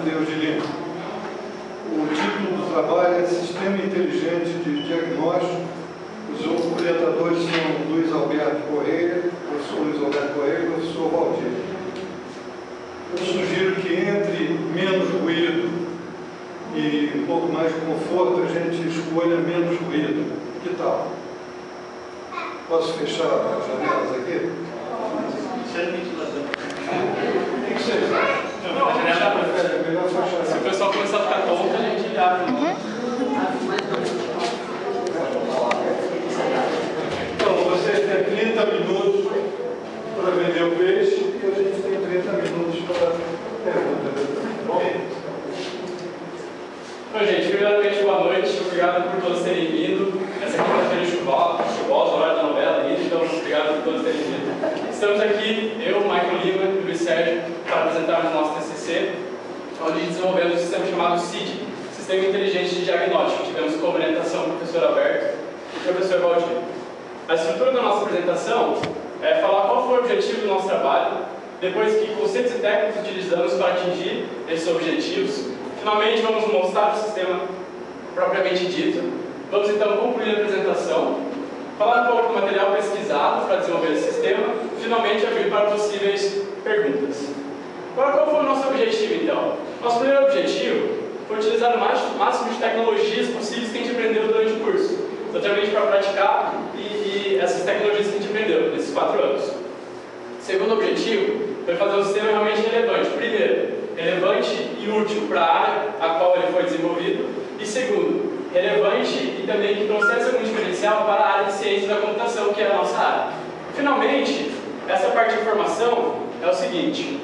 Deus de Lima. O título do trabalho é Sistema Inteligente de Diagnóstico. Os orientadores são Luiz Alberto Correia, professor Luiz Alberto Correia e professor Valdir. Eu sugiro que entre menos ruído e um pouco mais de conforto, a gente escolha menos ruído. Que tal? Posso fechar as janelas aqui? O que vocês acham? Se o pessoal começar a ficar tonto, a gente abre. Então, vocês têm 30 minutos para vender o peixe e a gente tem 30 minutos para perguntas. Bom, gente, primeiramente, boa noite. Obrigado por todos terem vindo. Essa quinta-feira chuvosa, horário da novela ainda, então obrigado por todos terem vindo. Estamos aqui, eu, Michael Lima e o Luiz Sérgio, para apresentarmos o nosso TCC, onde desenvolvemos um sistema chamado CID, Sistema Inteligente de Diagnóstico. Tivemos como orientação o professor Alberto e o professor Valdir. A estrutura da nossa apresentação é falar qual foi o objetivo do nosso trabalho, depois que conceitos e técnicas utilizamos para atingir esses objetivos. Finalmente, vamos mostrar o sistema propriamente dito. Vamos então concluir a apresentação, falar um pouco do material pesquisado para desenvolver esse sistema, finalmente abrir para possíveis perguntas. Agora, qual foi o nosso objetivo então? Nosso primeiro objetivo foi utilizar o máximo de tecnologias possíveis que a gente aprendeu durante o curso, exatamente para praticar e essas tecnologias que a gente aprendeu nesses 4 anos. Segundo objetivo foi fazer um sistema realmente relevante. Primeiro, relevante e útil para a área a qual ele foi desenvolvido. E segundo, relevante e também que trouxesse algum diferencial para a área de ciência da computação, que é a nossa área. Finalmente, essa parte de informação é o seguinte.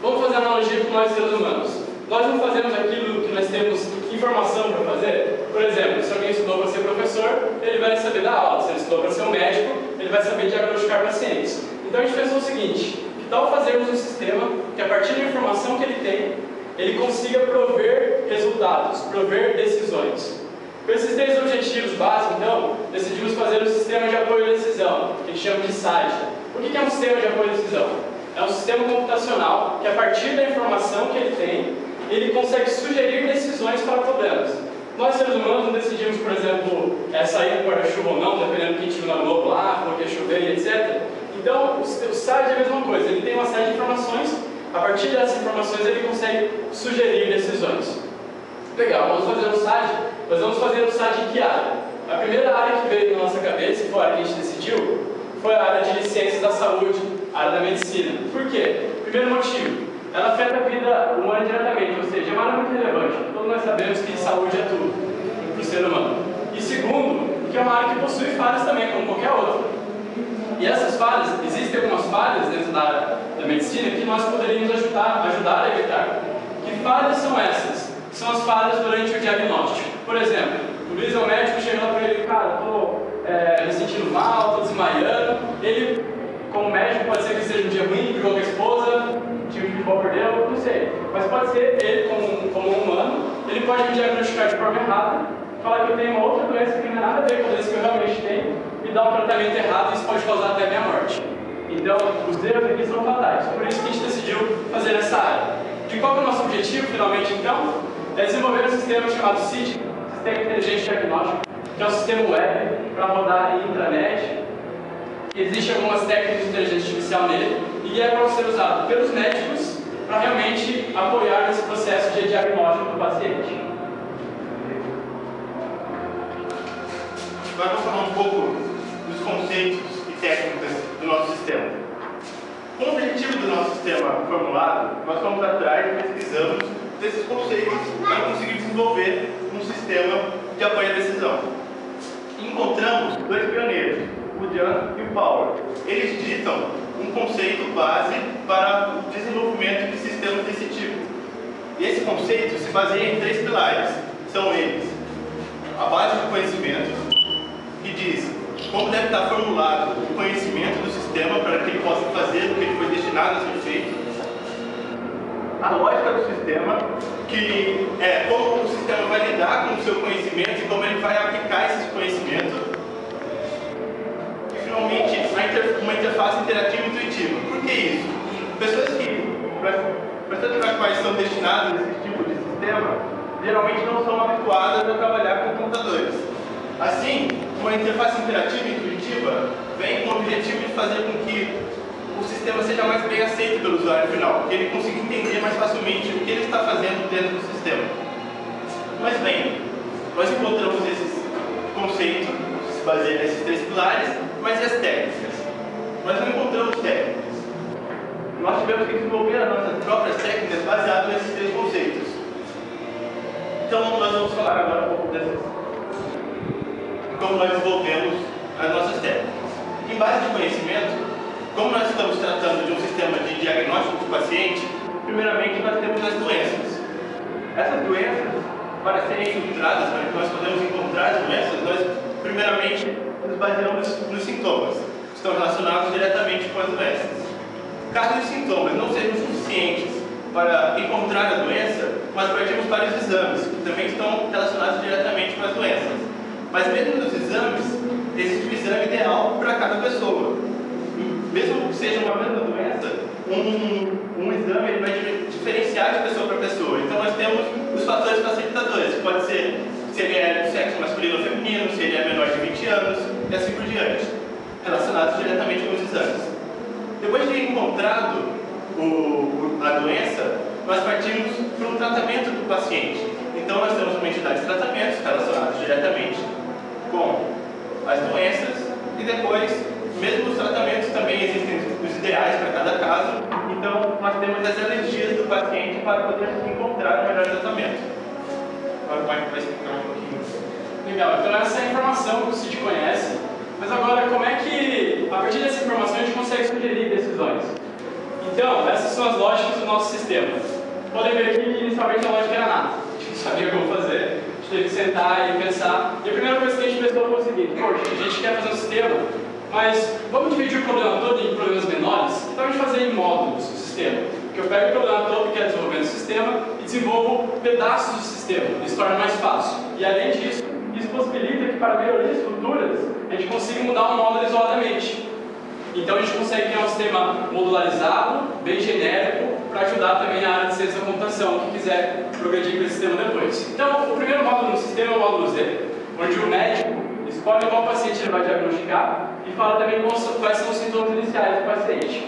Vamos fazer analogia com nós seres humanos. Nós não fazemos aquilo que nós temos informação para fazer. Por exemplo, se alguém estudou para ser professor, ele vai saber dar aula. Se ele estudou para ser um médico, ele vai saber diagnosticar pacientes. Então a gente pensou o seguinte, que tal fazermos um sistema que a partir da informação que ele tem, ele consiga prover resultados, prover decisões. Com esses 3 objetivos básicos, então, decidimos fazer um sistema de apoio à decisão, que a gente chama de SAGE. O que é um sistema de apoio à decisão? É um sistema computacional que, a partir da informação que ele tem, ele consegue sugerir decisões para problemas. Nós, seres humanos, não decidimos, por exemplo, sair com guarda-chuva ou não, dependendo do que a gente viu na Globo lá, falou que ia chover e etc. Então, o SAGE é a mesma coisa, ele tem uma série de informações, a partir dessas informações ele consegue sugerir decisões. Legal, vamos fazer um SAGE, mas vamos fazer um SAGE em que área? A primeira área que veio na nossa cabeça, e foi a área que a gente decidiu, foi a área de ciências da saúde, a área da medicina. Por quê? Primeiro motivo, ela afeta a vida humana diretamente, ou seja, é uma área muito relevante. Todos nós sabemos que saúde é tudo para o ser humano. E segundo, que é uma área que possui falhas também, como qualquer outra. E essas falhas, existem algumas falhas dentro da área da medicina que nós poderíamos ajudar a evitar. Que falhas são essas? São as falhas durante o diagnóstico. Por exemplo, o Luiz é um médico, chega lá para ele, cara, estou me sentindo mal, estou desmaiando. Ele, como médico, pode ser que seja um dia ruim, brigou com a esposa, time de futebol perdeu, não sei. Mas pode ser ele, como um humano, ele pode me diagnosticar de forma errada, falar que eu tenho uma outra doença que não tem nada a ver com a doença que eu realmente tenho, me dar um tratamento errado e isso pode causar até a minha morte. Então, os erros aqui são fatais. Por isso que a gente decidiu fazer essa área. De qual é o nosso objetivo, finalmente, então? É desenvolver um sistema chamado CID, Sistema Inteligente de Diagnóstico, que é um sistema web para rodar em intranet. Existem algumas técnicas de inteligência artificial nele e é para ser usado pelos médicos para realmente apoiar nesse processo de diagnóstico do paciente. Agora vamos falar um pouco dos conceitos e técnicas do nosso sistema. Com o objetivo do nosso sistema formulado, nós fomos atrás e pesquisamos desses conceitos para conseguir desenvolver um sistema de apoio à decisão. Encontramos 2 pioneiros, o Jan e o Paulo. Eles ditam um conceito base para o desenvolvimento de sistemas desse tipo. E esse conceito se baseia em 3 pilares. São eles: a base do conhecimento, que diz como deve estar formulado o conhecimento do sistema para que ele possa fazer o que ele foi destinado a ser feito. A lógica do sistema, que é como o sistema vai lidar com o seu conhecimento e como ele vai aplicar esses conhecimentos. E finalmente, uma interface interativa e intuitiva. Por que isso? Pessoas que pessoas para quais são destinadas a esse tipo de sistema geralmente não são habituadas a trabalhar com computadores. Assim, uma interface interativa e intuitiva vem com o objetivo de fazer com que o sistema seja mais bem aceito pelo usuário final, que ele consiga entender mais facilmente o que ele está fazendo dentro do sistema. Mas bem, nós encontramos esses conceitos, que se baseiam nesses 3 pilares, mas e as técnicas? Nós não encontramos técnicas. Nós tivemos que desenvolver as nossas próprias técnicas baseadas nesses 3 conceitos. Então, nós vamos falar agora um pouco dessas. Como nós desenvolvemos as nossas técnicas. Em base de conhecimento, como nós estamos tratando de um sistema de diagnóstico do paciente, primeiramente nós temos as doenças. Essas doenças, para serem filtradas, para que nós podemos encontrar as doenças, nós primeiramente nos baseamos nos sintomas, que estão relacionados diretamente com as doenças. Caso os sintomas não sejam suficientes para encontrar a doença, nós partimos para os exames, que também estão relacionados diretamente com as doenças. Mas mesmo nos exames, existe um exame ideal para cada pessoa. Mesmo que seja uma mesma doença, um exame ele vai diferenciar de pessoa para pessoa. Então nós temos os fatores facilitadores, que pode ser se ele é do sexo masculino ou feminino, se ele é menor de 20 anos, e assim por diante, relacionados diretamente com os exames. Depois de encontrado a doença, nós partimos para um tratamento do paciente. Então nós temos uma entidade de tratamentos relacionados diretamente com as doenças e depois, mesmo os tratamentos também existem os ideais para cada caso. Então nós temos as alergias do paciente para poder encontrar o melhor tratamento. Vai explicar um pouquinho. Legal, então essa é a informação que o CID conhece, mas agora como é que, a partir dessa informação, a gente consegue sugerir decisões? Então, essas são as lógicas do nosso sistema. Podem ver que inicialmente a lógica era nada, a gente não sabia como fazer, a gente teve que sentar e pensar, e a primeira coisa que a gente pensou foi o seguinte: poxa, a gente quer fazer um sistema, mas vamos dividir o problema todo em problemas menores? Então a gente fazer em módulos o sistema, que eu pego o problema todo que é desenvolvendo o sistema e desenvolvo pedaços do sistema, isso torna mais fácil. E além disso, isso possibilita que para melhorias futuras a gente consiga mudar um módulo isoladamente. Então a gente consegue criar um sistema modularizado, bem genérico, para ajudar também a área de ciência da computação, que quiser progredir com esse sistema depois. Então o primeiro módulo no sistema é o módulo Z, onde o médico escolhe qual paciente ele vai diagnosticar e fala também quais são os sintomas iniciais do paciente.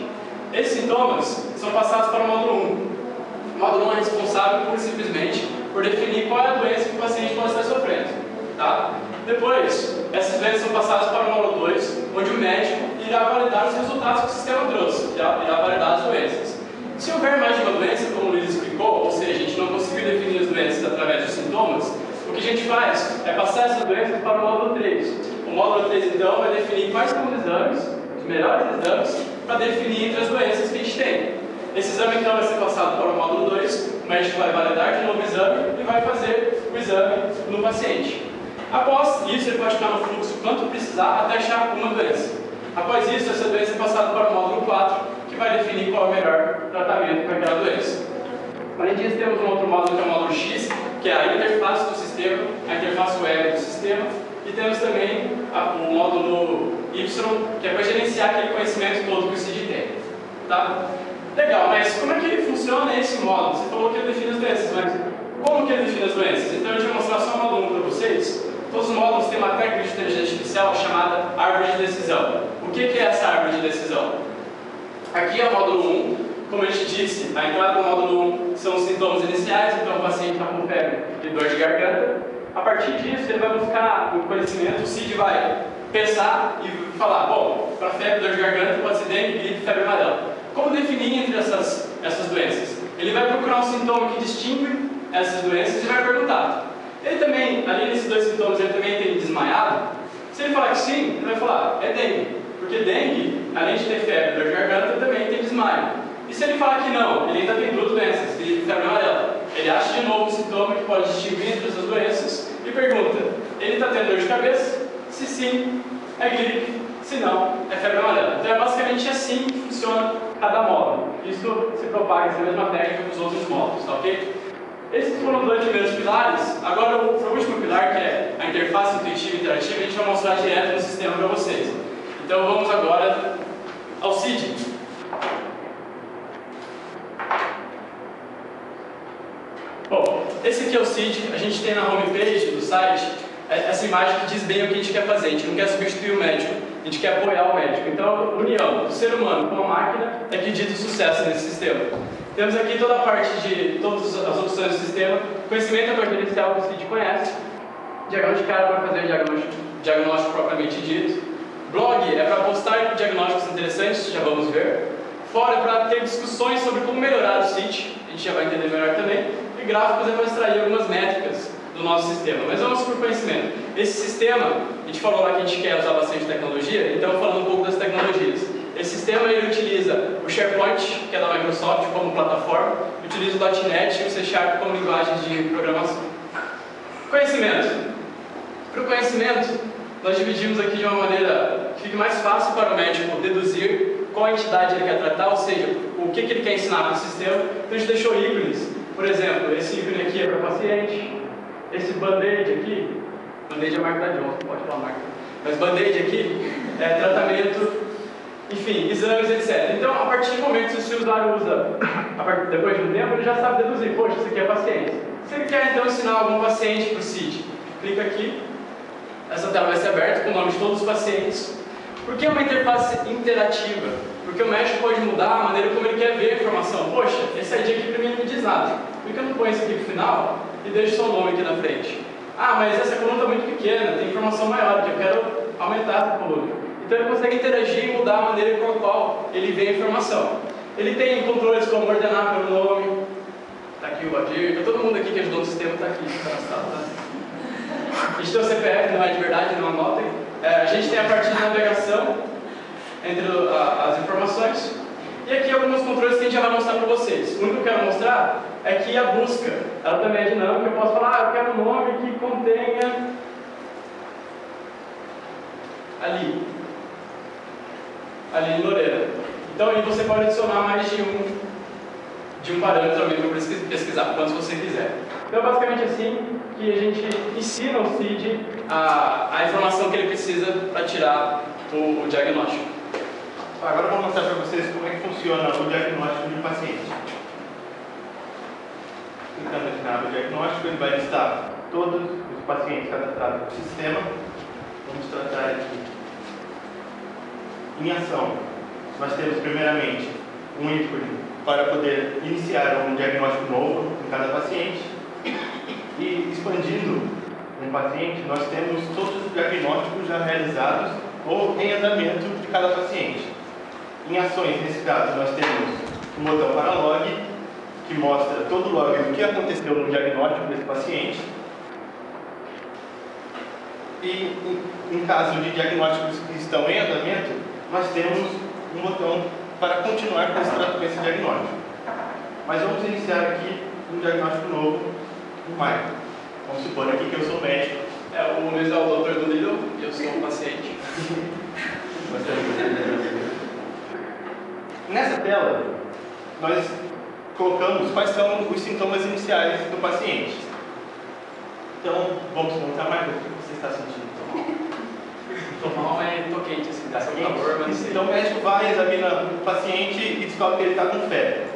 Esses sintomas são passados para o módulo 1. O módulo 1 é responsável por simplesmente por definir qual é a doença que o paciente pode estar sofrendo. Tá? Depois, essas doenças são passadas para o módulo 2, onde o médico irá validar os resultados que o sistema trouxe, irá validar as doenças. Se houver mais de uma doença, como o Luiz explicou, ou seja, a gente não conseguiu definir as doenças através dos sintomas, o que a gente faz é passar essas doenças para o módulo 3. O módulo 3, então, vai definir quais são os exames, os melhores exames, para definir entre as doenças que a gente tem. Esse exame, então, vai ser passado para o módulo 2, o médico vai validar de novo o exame e vai fazer o exame no paciente. Após isso, ele pode ficar no fluxo quanto precisar até achar uma doença. Após isso, essa doença é passada para o módulo 4, que vai definir qual é o melhor tratamento para aquela doença. Além disso, temos um outro módulo que é o módulo X, que é a interface do sistema, a interface web do sistema, e temos também o módulo Y, que é para gerenciar aquele conhecimento todo que o CID tem. Tá? Legal, mas como é que ele funciona esse módulo? Você falou que ele define as doenças, mas como que ele define as doenças? Então eu vou mostrar só o módulo 1 para vocês. Todos os módulos têm uma técnica de inteligência artificial chamada árvore de decisão. O que é essa árvore de decisão? Aqui é o módulo 1. Como a gente disse, a entrada do módulo 1 são os sintomas iniciais, então o paciente está com febre e dor de garganta. A partir disso, ele vai buscar o conhecimento, o CID vai pensar e falar, bom, para febre e dor de garganta pode ser dengue, gripe e febre amarela. Como definir entre essas doenças? Ele vai procurar um sintoma que distingue essas doenças e vai perguntar. Ele também, além desses dois sintomas, ele também tem desmaiado? Se ele falar que sim, ele vai falar, é dengue. Porque dengue, além de ter febre e dor de garganta, também tem desmaio. E se ele falar que não, ele ainda tem duas doenças, gripe e febre amarela. Ele acha de novo um sintoma que pode distinguir entre essas doenças e pergunta, ele está tendo dor de cabeça? Se sim, é gripe. Se não, é febre amarela. Então é basicamente assim que funciona cada módulo. Isso se propaga essa mesma técnica para os outros módulos, tá ok? Esses foram os dois primeiros pilares. Agora o último pilar, que é a interface intuitiva e interativa, a gente vai mostrar direto no sistema para vocês. Então vamos agora ao CID. Bom, esse aqui é o CID, a gente tem na homepage do site essa imagem que diz bem o que a gente quer fazer. A gente não quer substituir o médico, a gente quer apoiar o médico. Então, a união do ser humano com a máquina é que diz o sucesso nesse sistema. Temos aqui toda a parte de todas as opções do sistema. Conhecimento é o referencial que o CID conhece. Diagrama de cara para fazer o diagnóstico propriamente dito. Blog é para postar diagnósticos interessantes, já vamos ver. Fora é para ter discussões sobre como melhorar o CID, a gente já vai entender melhor também. E gráficos é para extrair algumas métricas do nosso sistema. Mas vamos por conhecimento. Esse sistema, a gente falou lá que a gente quer usar bastante tecnologia, então falando um pouco das tecnologias. Esse sistema ele utiliza o SharePoint, que é da Microsoft, como plataforma, utiliza o .NET e o C# como linguagens de programação. Conhecimento. Para o conhecimento, nós dividimos aqui de uma maneira que fique mais fácil para o médico deduzir qual entidade ele quer tratar, ou seja, o que ele quer ensinar para o sistema. Então a gente deixou ícones. Por exemplo, esse ícone aqui é para paciente, esse band-aid aqui, band-aid é a marca da Johnson, pode falar a marca, mas band-aid aqui é tratamento, enfim, exames, etc. Então, a partir do momento que o usuário usa, depois de um tempo, ele já sabe deduzir, poxa, isso aqui é paciente. Se ele quer então ensinar algum paciente para o CID, clica aqui, essa tela vai ser aberta com o nome de todos os pacientes. Por que é uma interface interativa? Porque o médico pode mudar a maneira como ele quer ver a informação. Poxa, esse ID aqui para mim não me diz nada. Por que eu não ponho esse aqui no final e deixo só o nome aqui na frente? Ah, mas essa coluna está muito pequena, tem informação maior, que eu quero aumentar essa coluna. Então ele consegue interagir e mudar a maneira com a qual ele vê a informação. Ele tem controles como ordenar pelo nome. Está aqui o Adir, todo mundo aqui que ajudou no sistema está aqui cadastrado, tá? A gente tem o CPF, não é de verdade, não anotem. A gente tem a parte de navegação entre as informações. E aqui alguns controles que a gente já vai mostrar para vocês. O único que eu quero mostrar é que a busca, ela também é dinâmica. Eu posso falar, eu quero um nome que contenha ali Loureira. Então aí você pode adicionar mais de um parâmetro também para pesquisar quantos você quiser. Então basicamente assim que a gente ensina o CID a informação que ele precisa para tirar o diagnóstico. Agora eu vou mostrar para vocês como é que funciona o diagnóstico de um paciente. Clicando aqui na aba diagnóstico, ele vai listar todos os pacientes cadastrados no sistema. Vamos tratar aqui. Em ação, nós temos primeiramente um ícone para poder iniciar um diagnóstico novo em cada paciente. E expandindo um paciente, nós temos todos os diagnósticos já realizados ou em andamento de cada paciente. Em ações, nesse caso, nós temos um botão para log, que mostra todo o log do que aconteceu no diagnóstico desse paciente. E em caso de diagnósticos que estão em andamento, nós temos um botão para continuar com esse diagnóstico. Mas vamos iniciar aqui um diagnóstico novo no Michael. Vamos supor aqui que eu sou médico. O Luiz é o doutor do Lidl e eu sou um paciente. Nessa tela, nós colocamos quais são os sintomas iniciais do paciente. Então, vamos montar, Michael, o que você está sentindo? Estou mal, mas estou quente, assim, dá sem calor, mas Então o médico vai, examina o paciente e descobre que ele está com febre.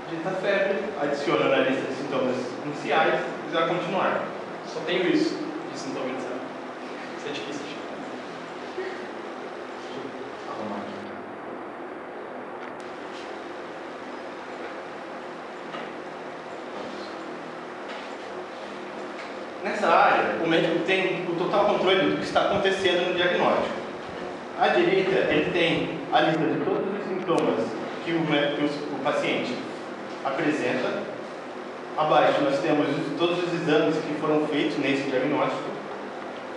Digita febre, adiciona na lista de sintomas iniciais e vai continuar. Só tenho isso de sintoma inicial. Isso é difícil. Nessa área, o médico tem o total controle do que está acontecendo no diagnóstico. À direita, ele tem a lista de todos os sintomas que o paciente apresenta. Abaixo, nós temos todos os exames que foram feitos nesse diagnóstico.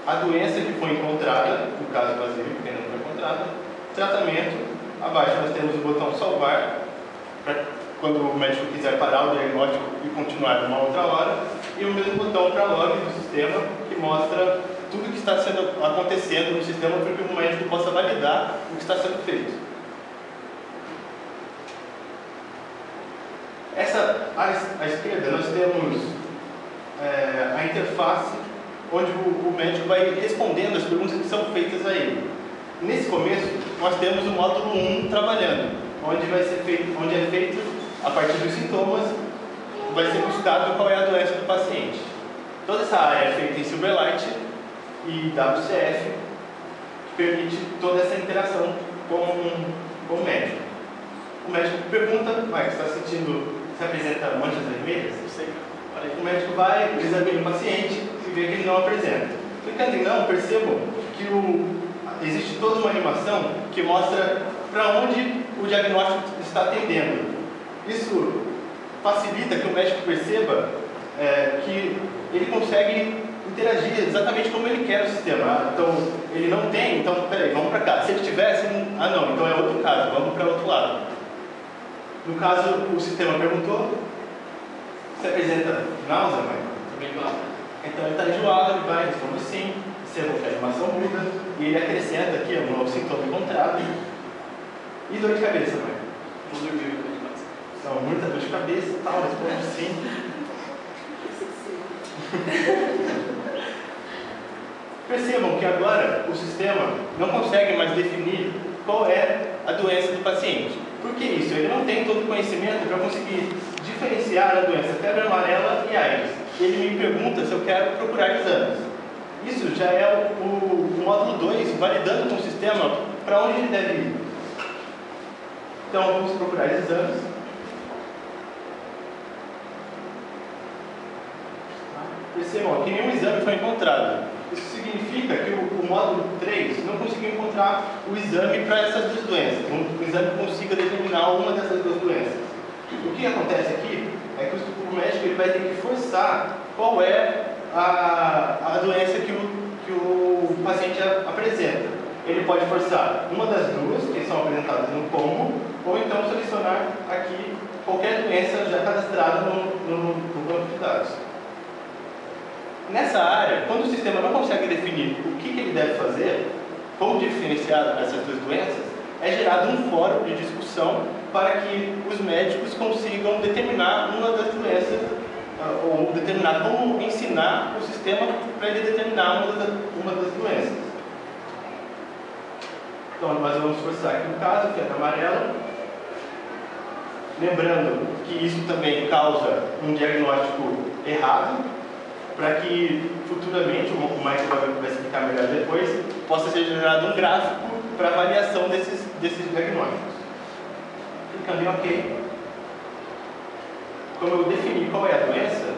A doença que foi encontrada, no caso vazio, que ainda não foi encontrada. Tratamento. Abaixo, nós temos o botão salvar, para quando o médico quiser parar o diagnóstico e continuar numa outra hora. E o mesmo botão para log do sistema, que mostra tudo que está acontecendo no sistema para que o médico possa validar o que está sendo feito. À esquerda, nós temos a interface, onde o médico vai respondendo as perguntas que são feitas a ele. Nesse começo, nós temos o módulo 1 trabalhando, onde é feito, a partir dos sintomas, vai ser buscado qual é a doença do paciente. Toda essa área é feita em Silverlight e WCF, que permite toda essa interação com o médico. O médico pergunta, você está sentindo, se apresenta manchas vermelhas? O médico vai, examina o paciente e vê que ele não apresenta. Clicando em não, percebam que existe toda uma animação que mostra para onde o diagnóstico está atendendo. Isso facilita que o médico perceba que ele consegue interagir exatamente como ele quer no sistema. Então, ele não tem, então, peraí, vamos para cá. Se ele tivesse, não, então é outro caso, vamos para outro lado. No caso, o sistema perguntou, você apresenta náusea, mãe? Então, ele está enjoado, ele vai responder sim, percebam que a animação muda, e ele acrescenta aqui um novo sintoma encontrado. E dor de cabeça, mãe? Vou dormir com Então, muita dor de cabeça, tal, responde sim. Percebam que agora o sistema não consegue mais definir qual é a doença do paciente. Por que isso? Ele não tem todo o conhecimento para conseguir diferenciar a doença febre amarela e AIDS. Ele me pergunta se eu quero procurar exames. Isso já é o módulo 2, validando com o sistema para onde ele deve ir. Então, vamos procurar exames. Percebam que nenhum exame foi encontrado. Isso significa que o módulo 3 não conseguiu encontrar o exame para essas duas doenças. O exame consiga determinar uma dessas duas doenças. O que acontece aqui é que o médico ele vai ter que forçar qual é a doença que o paciente apresenta. Ele pode forçar uma das duas que são apresentadas no como, ou então selecionar aqui qualquer doença já cadastrada no banco de dados. Nessa área, quando o sistema não consegue definir o que ele deve fazer, como diferenciar essas duas doenças, é gerado um fórum de discussão para que os médicos consigam determinar uma das doenças, ou determinar como ensinar o sistema para ele determinar uma das doenças. Então, nós vamos forçar aqui um caso, que é amarelo. Lembrando que isso também causa um diagnóstico errado, para que futuramente, o Michael vai explicar melhor depois, possa ser gerado um gráfico para avaliação desses diagnósticos. Clicando em OK. Como eu defini qual é a doença,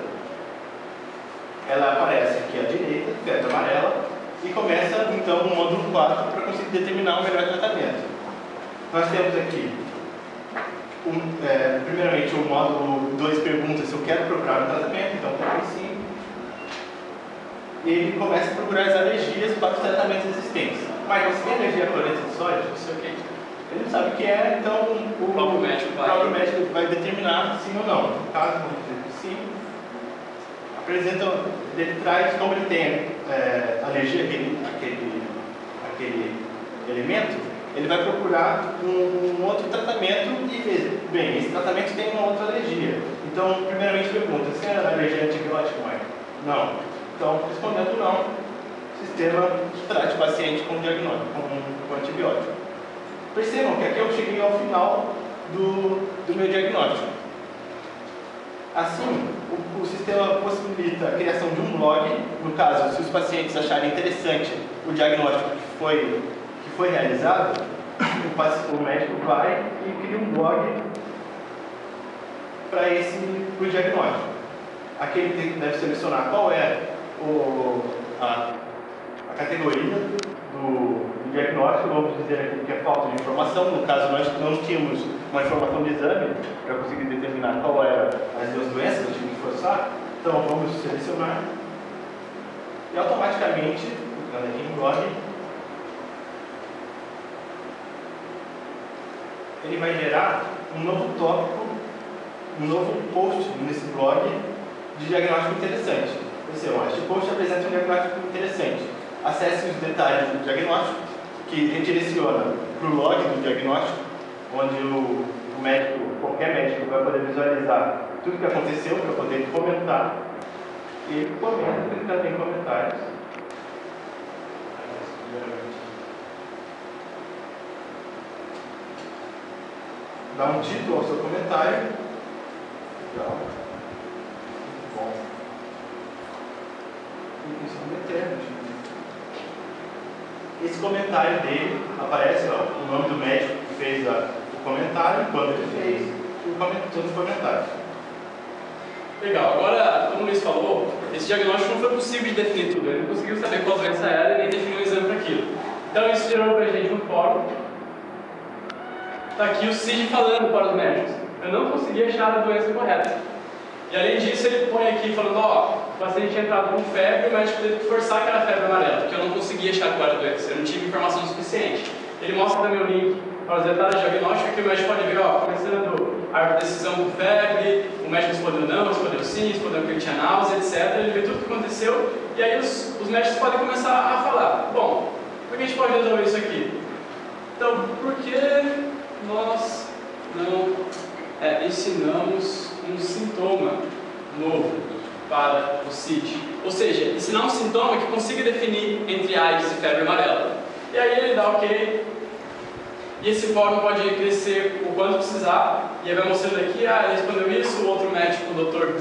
ela aparece aqui à direita, febre amarela, e começa então o módulo 4 para conseguir determinar o melhor tratamento. Nós temos aqui, primeiramente, o módulo 2 pergunta se eu quero procurar um tratamento, então clico em sim. Ele começa a procurar as alergias para os tratamentos existentes. Mas você tem alergia a cloreto de sódio? Não sei o que. Ele não sabe o que é, então o próprio médico vai determinar sim ou não. No caso, vamos dizer que sim. Ele traz, como ele tem alergia àquele elemento, ele vai procurar um outro tratamento e vê, bem, esse tratamento tem uma outra alergia. Então, primeiramente pergunta, você é alergia a antibiótico, Mike? Não. Então, respondendo não, o sistema trata o paciente com diagnóstico, com antibiótico. Percebam que aqui eu cheguei ao final do meu diagnóstico. Assim, o sistema possibilita a criação de um blog, no caso, se os pacientes acharem interessante o diagnóstico que foi realizado, o médico vai e cria um blog para o diagnóstico. Aqui ele deve selecionar qual é a categoria do diagnóstico. Vamos dizer aqui que é falta de informação. No caso, nós não tínhamos uma informação de exame para conseguir determinar qual era as duas doenças, nós tínhamos que forçar. Então, vamos selecionar e automaticamente, clicando aqui em blog, ele vai gerar um novo tópico, um novo post nesse blog de diagnóstico interessante. Este post apresenta um diagnóstico interessante. Acesse os detalhes do diagnóstico, que redireciona para o log do diagnóstico, onde o médico, qualquer médico, vai poder visualizar tudo o que aconteceu para poder comentar. E ele comenta, clicando em comentários. Dá um título ao seu comentário. Legal. Esse comentário dele aparece, ó, o nome do médico que fez o comentário, quando ele fez, todos os comentários. Legal, agora, como o Luiz falou, esse diagnóstico não foi possível de definir tudo, ele não conseguiu saber qual doença era e nem definir um exame para aquilo. Então isso gerou para a gente um fórum. Está aqui o CID falando para os médicos, eu não consegui achar a doença correta. E além disso, ele põe aqui falando, ó, o paciente tinha entrado com febre e o médico teve que forçar aquela febre amarela, porque eu não conseguia achar qual era a doença, eu não tive informação suficiente. Ele mostra também o link para os detalhes diagnósticos, que o médico pode ver, ó, começando a decisão com febre, o médico respondeu não, respondeu sim, respondeu que ele tinha náusea, etc. Ele vê tudo o que aconteceu, e aí os médicos podem começar a falar, bom, como é que a gente pode resolver isso aqui? Então, por que nós não ensinamos um sintoma novo para o CID? Ou seja, ensinar um sintoma que consiga definir entre AIDS e febre amarela. E aí ele dá ok, e esse fórum pode crescer o quanto precisar, e aí vai mostrando aqui, ele respondeu isso, o outro médico, o doutor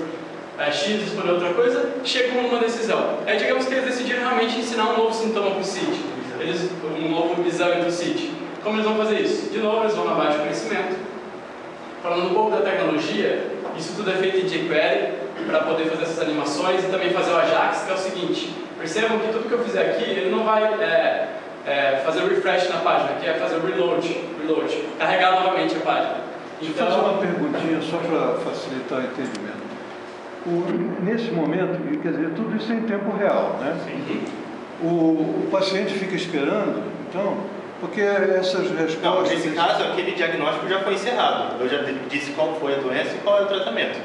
X, respondeu outra coisa, chegam numa decisão. Aí digamos que eles decidiram realmente ensinar um novo sintoma para o CID, um novo exame para o CID. Como eles vão fazer isso? De novo, eles vão na base de conhecimento. Falando um pouco da tecnologia, isso tudo é feito em jQuery para poder fazer essas animações e também fazer o Ajax, que é o seguinte, percebam que tudo que eu fizer aqui, ele não vai fazer o refresh na página, que é fazer o reload, carregar novamente a página. Deixa eu fazer uma perguntinha só para facilitar o entendimento. Nesse momento, quer dizer, tudo isso é em tempo real, né? Sim. O paciente fica esperando, então, porque essas respostas... Não, nesse caso, aquele diagnóstico já foi encerrado. Eu já disse qual foi a doença e qual é o tratamento.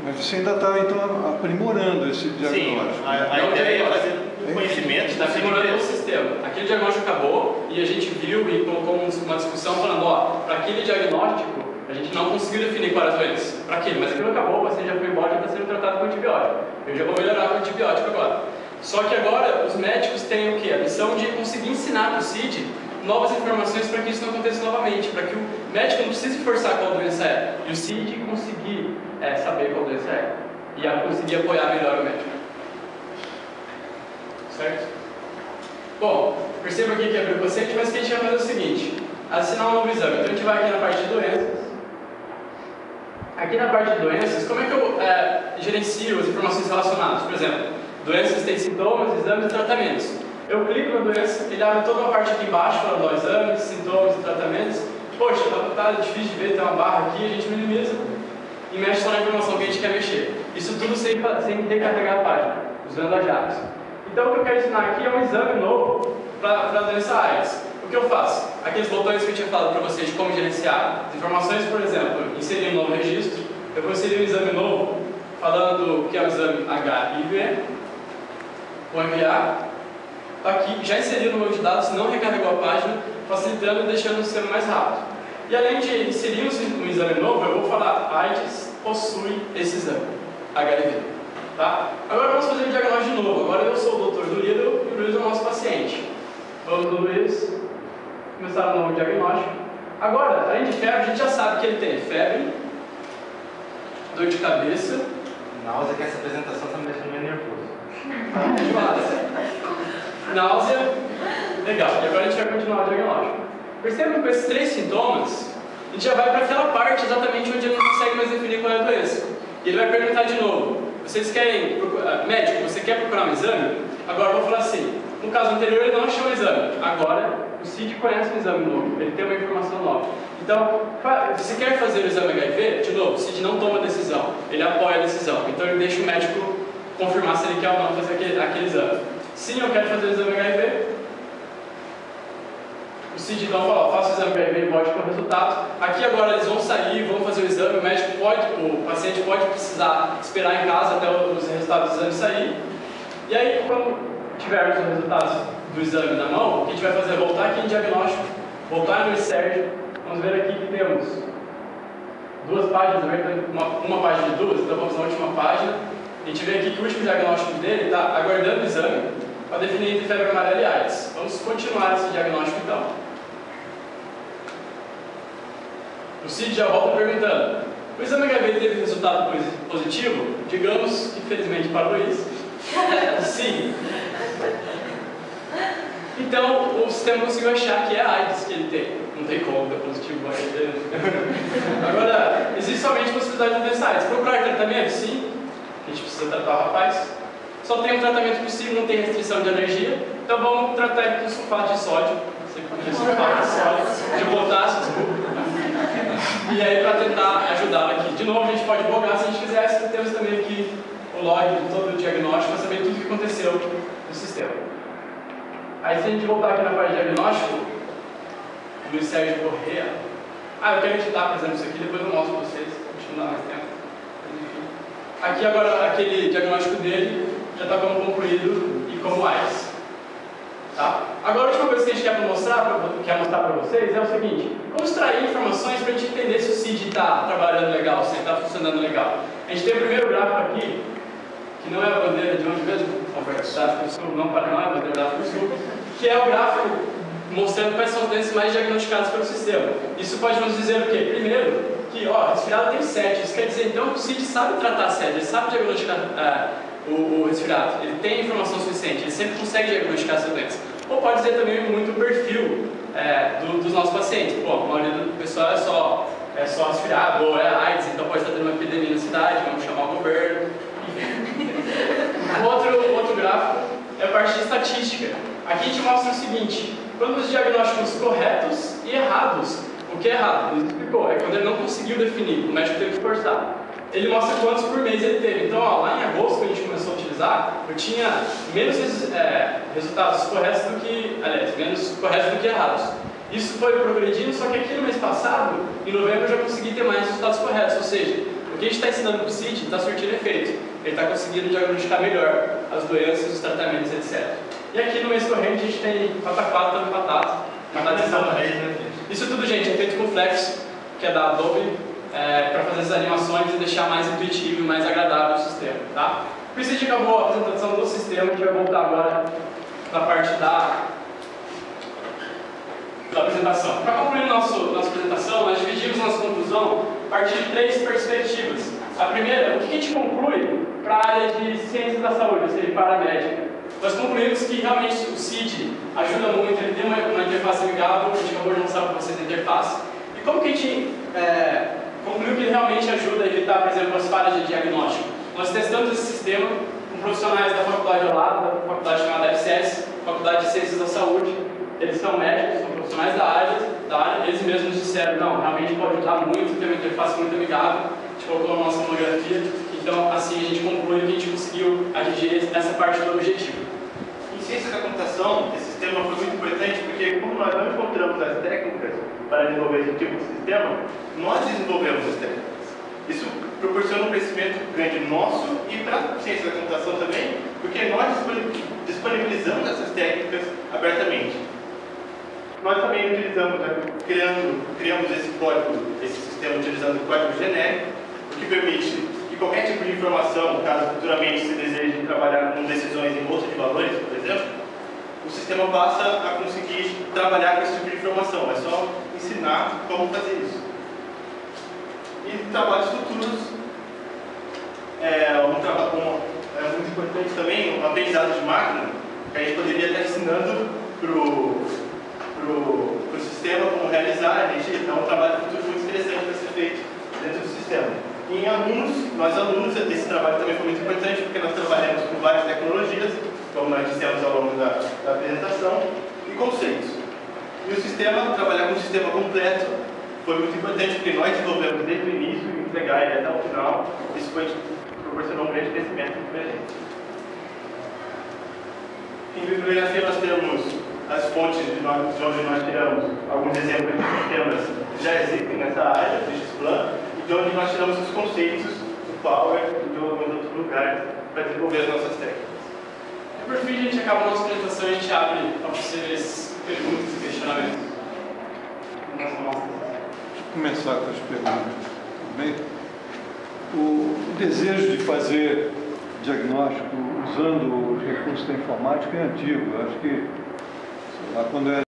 Mas você ainda está, então, aprimorando esse diagnóstico. Sim, a ideia é fazer o conhecimento... Está aprimorando o sistema. Aquele diagnóstico acabou e a gente viu e colocou uma discussão falando, ó, para aquele diagnóstico, a gente não conseguiu definir qual era a doença. Para aquele, mas aquilo acabou, o paciente já foi embora e está sendo tratado com antibiótico. Eu já vou melhorar com antibiótico agora. Só que agora, os médicos têm o quê? A missão de conseguir ensinar para o CID novas informações para que isso não aconteça novamente, para que o médico não precise forçar qual doença é, e o CID conseguir saber qual doença é, e conseguir apoiar melhor o médico. Certo? Bom, perceba aqui que é preconceito, mas que a gente vai fazer o seguinte, assinar um novo exame. Então a gente vai aqui na parte de doenças. Aqui na parte de doenças, como é que eu gerencio as informações relacionadas? Por exemplo, doenças têm sintomas, exames e tratamentos. Eu clico na doença, ele abre toda uma parte aqui embaixo, falando ó, exames, sintomas e tratamentos. Poxa, tá difícil de ver, tem uma barra aqui, a gente minimiza e mexe só na informação que a gente quer mexer. Isso tudo sem recarregar a página, usando Ajax. Então o que eu quero ensinar aqui é um exame novo para a doença AIDS. O que eu faço? Aqueles botões que eu tinha falado para vocês de como gerenciar as informações, por exemplo, inserir um novo registro, eu vou inserir um exame novo, falando que é o exame HIV, vou enviar. Aqui, já inseriu no banco de dados, não recarregou a página, facilitando e deixando o sistema mais rápido. E além de inserir um exame novo, eu vou falar, AIDS possui esse exame, HIV. Tá? Agora vamos fazer o diagnóstico de novo. Agora eu sou o doutor do Lido e o Luiz é o nosso paciente. Vamos do Luiz, começar o novo diagnóstico. Agora, além de febre, a gente já sabe que ele tem febre, dor de cabeça. Náusea, que essa apresentação está me deixando meio nervoso. Náusea, legal, e agora a gente vai continuar o diagnóstico. Percebam que com esses 3 sintomas, a gente já vai para aquela parte exatamente onde ele não consegue mais definir qual é a doença. E ele vai perguntar de novo, vocês querem, médico, você quer procurar um exame? Agora eu vou falar assim, no caso anterior ele não achou o exame, agora o CID conhece um exame novo, ele tem uma informação nova. Então, você quer fazer o exame HIV? De novo, o CID não toma decisão, ele apoia a decisão, então ele deixa o médico confirmar se ele quer ou não fazer aquele exame. Sim, eu quero fazer o exame HIV. O CID então fala, ó, faça o exame HIV e volte para o resultado. Aqui agora eles vão sair, vão fazer o exame, o paciente pode precisar esperar em casa até os resultados do exame sair. E aí, quando tivermos os resultados do exame na mão, o que a gente vai fazer é voltar aqui em diagnóstico, voltar no Sérgio, vamos ver aqui que temos 2 páginas, uma página de 2, então vamos na última página. A gente vê aqui que o último diagnóstico dele está aguardando o exame para definir entre febre amarela e AIDS. Vamos continuar esse diagnóstico então. O CID já volta perguntando, o exame HIV teve resultado positivo? Digamos que, felizmente para o Luiz, Sim. Então, o sistema conseguiu achar que é a AIDS que ele tem. Não tem como dar positivo a ele. Agora, existe somente a possibilidade de ter AIDS. Procurar tratamento? Sim. A gente precisa tratar o rapaz. Só tem um tratamento possível, não tem restrição de energia. Então vamos tratar ele com sulfato de sódio. Sulfato de sódio, de potássio, desculpa. E aí, para tentar ajudá-lo aqui. De novo, a gente pode bogar se a gente quisesse. Temos também aqui o log de todo o diagnóstico para saber tudo o que aconteceu no sistema. Aí, se a gente voltar aqui na parte de diagnóstico, Luiz Sérgio Corrêa. Eu quero editar, por exemplo, isso aqui, depois eu mostro para vocês. Acho que não dá mais tempo. Mas, enfim. Aqui agora, aquele diagnóstico dele já está como concluído e como AIDS. Tá? Agora, a última coisa que a gente quer mostrar para vocês é o seguinte: como extrair informações para a gente entender se o CID está trabalhando legal, se ele está funcionando legal. A gente tem o primeiro gráfico aqui, que não é a bandeira de onde mesmo? Da África do Sul, não é a bandeira da África do Sul, que é o gráfico mostrando quais são os doenças mais diagnosticadas pelo sistema. Isso pode nos dizer o quê? Primeiro, que resfriado tem 7, isso quer dizer então que o CID sabe tratar 7, ele sabe diagnosticar o resfriado, ele tem informação suficiente, ele sempre consegue diagnosticar essa doença. Ou pode dizer também muito o perfil dos nossos pacientes. Pô, a maioria do pessoal é só resfriado, ou é AIDS, então pode estar tendo uma epidemia na cidade, vamos chamar o governo. Outro gráfico é a parte de estatística. Aqui a gente mostra o seguinte: quando os diagnósticos corretos e errados. O que é errado? Ele explicou, é quando ele não conseguiu definir, o médico teve que forçar. Ele mostra quantos por mês ele teve. Então, lá em agosto, quando a gente começou a utilizar, eu tinha menos resultados corretos do que, menos corretos do que errados. Isso foi progredindo, só que aqui no mês passado, em novembro, eu já consegui ter mais resultados corretos. Ou seja, o que a gente está ensinando para o CID está surtindo efeito. Ele está conseguindo diagnosticar melhor as doenças, os tratamentos, etc. E aqui no mês corrente, a gente tem 4x4 também batata. Isso tudo, gente, é feito com Flex, que é da Adobe, para fazer essas animações e deixar mais intuitivo e mais agradável o sistema, tá? Por isso a gente acabou a apresentação do sistema, a gente vai voltar agora na parte da apresentação. Para concluir nossa apresentação, nós dividimos nossa conclusão a partir de 3 perspectivas. A primeira, o que a gente conclui para a área de ciências da saúde, ou seja, para a médica? Nós concluímos que realmente o CID ajuda muito, ele tem uma interface amigável, a gente acabou de mostrar para vocês a interface. E como que a gente concluiu que ele realmente ajuda a evitar, por exemplo, as falhas de diagnóstico? Nós testamos esse sistema com profissionais da faculdade ao lado, da faculdade chamada FCS, Faculdade de Ciências da Saúde. Eles são médicos, são profissionais da área, eles mesmos disseram, não, realmente pode ajudar muito, tem uma interface muito amigável, a gente colocou a nossa tomografia, então assim a gente conclui que a gente conseguiu atingir essa parte do objetivo. Em ciência da computação, esse sistema foi muito importante porque, como nós não encontramos as técnicas para desenvolver esse tipo de sistema, nós desenvolvemos as técnicas. Isso proporciona um crescimento grande nosso e para a ciência da computação também, porque nós disponibilizamos essas técnicas abertamente. Nós também utilizamos, criamos esse código, esse sistema utilizando o código genérico, o que permite que qualquer tipo de informação, caso futuramente se deseje trabalhar com decisões em bolsa de valores, por exemplo, o sistema passa a conseguir trabalhar com esse tipo de informação. É só ensinar como fazer isso. E trabalhos futuros, muito importante também, o aprendizado de máquina, que a gente poderia estar ensinando para o sistema como realizar. Então, um trabalho futuro muito interessante para ser feito dentro do sistema. E em nós alunos, esse trabalho também foi muito importante, porque nós trabalhamos com várias tecnologias, como nós dissemos ao longo da apresentação, e conceitos. E o sistema, trabalhar com um sistema completo, foi muito importante, porque nós desenvolvemos desde o início e entregar ele até o final. Isso proporcionou um grande crescimento para a gente. Em bibliografia nós temos as fontes de onde nós tiramos alguns exemplos de sistemas que já existem nessa área, do XPlan, e de onde nós tiramos os conceitos do Power e de alguns outros lugares para desenvolver as nossas técnicas. E por fim, a gente acaba a nossa apresentação e a gente abre para possíveis perguntas e questionamentos. Deixa eu começar com as perguntas. Tudo bem? O desejo de fazer diagnóstico usando os recursos da informática é antigo. Eu acho que, sei lá, quando eu era